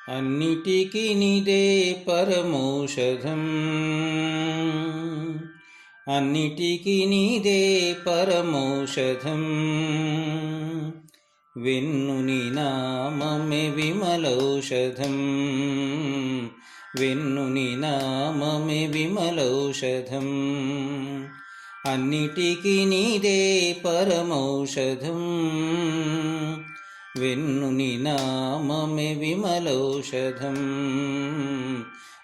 అన్నిటికీ నీదే పరమౌషధం, అన్నిటికీ నీదే పరమౌషధం. వెన్నుని నామమే విమలౌషధం, వెన్నుని నామమే విమలౌషధం. అన్నిటికీ నీదే పరమౌషధం, వెన్నుని నామమే విమలౌషధం,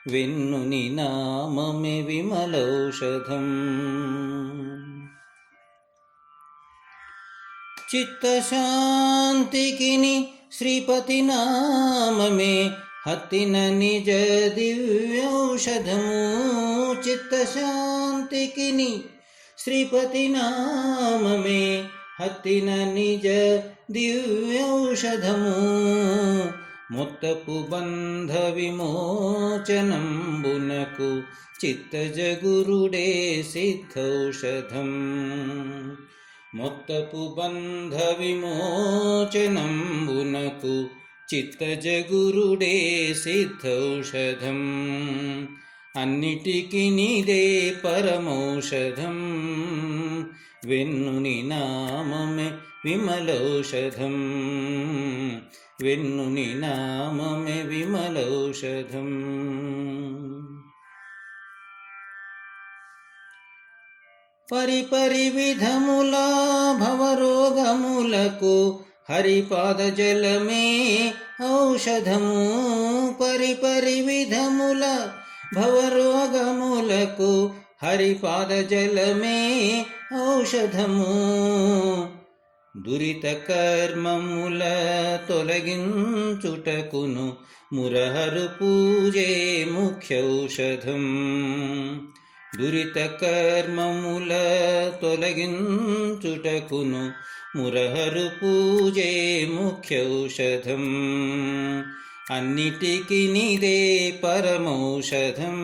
వెన్నుని నామమే విమలౌషధం. చిత్తశాంతికి శ్రీపతి నామమే హత్తిన నిజ దివ్యౌషధము. చిత్తశాంతికి శ్రీపతి నామమే హత్తిన నిజ దివ్యౌషధము. మొత్తపు బంధ విమోచనంబునకు చిత్తజగురుడే సిద్ధౌషధం. మొత్తపు బంధ విమోచనంబునకు చిత్తజగురుడే సిద్ధౌషధం. అన్నిటికీ నీదే పరమౌషధం, వెన్నుని నామమే విమలౌషధం, వెన్నుని నామమే విమలౌషధం. పరిపరి విధముల భవరోగములకు హరిపాద జలమే ఔషధము. పరిపరి విధముల భవరోగములకు హరిపాద జలమే ఔషధము. దురిత కర్మముల తొలగించుటకును మురహరు పూజే ముఖ్యౌషధం. దురిత కర్మముల తొలగించుటకును మురహరు పూజే ముఖ్యౌషధం. అన్నిటికీ నీదే పరమౌషధం,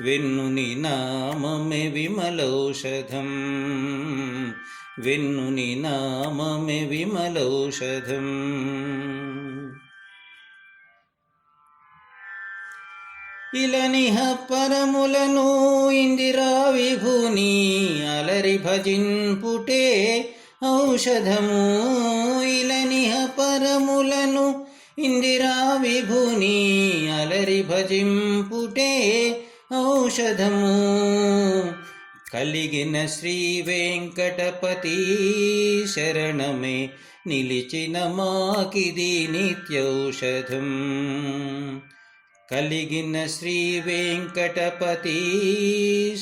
వెన్నుని నామమే విమలౌషధం, వెన్నుని నామమే విమలౌషధం. ఇలనిహ పరములను ఇందిరా విభుని అలరి భజింపుటే ఔషధము. ఇలనిహ పరములను ఇందిరా విభుని అలరి భజింపుటే ఔషధము. కలిగిన శ్రీ వెంకటపతి శరణమే నిలిచిన మాకిది నిత్యౌషధం. కలిగిన శ్రీ వెంకటపతి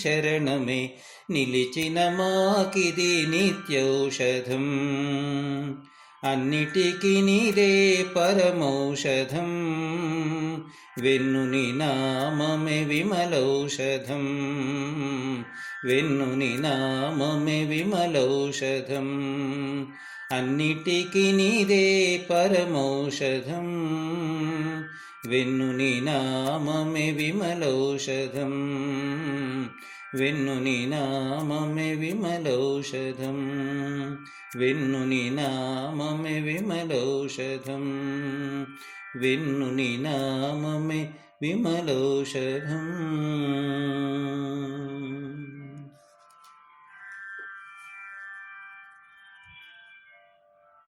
శరణమే నిలిచిన మాకిది నిత్యౌషధం. అన్నిటికీ నీదే పరమౌషధం, వెన్నుని నామమే విమలౌషధం, వెన్నుని నామమే విమలౌషధం. అన్నిటికీ నీదే పరమౌషధం, వెన్నుని నామమే విమలౌషధం, వెన్నుని నామమే విమలౌషధం, వెన్నుని నామమే విమలౌషధం, వెన్నుని నామమే విమలౌషధం.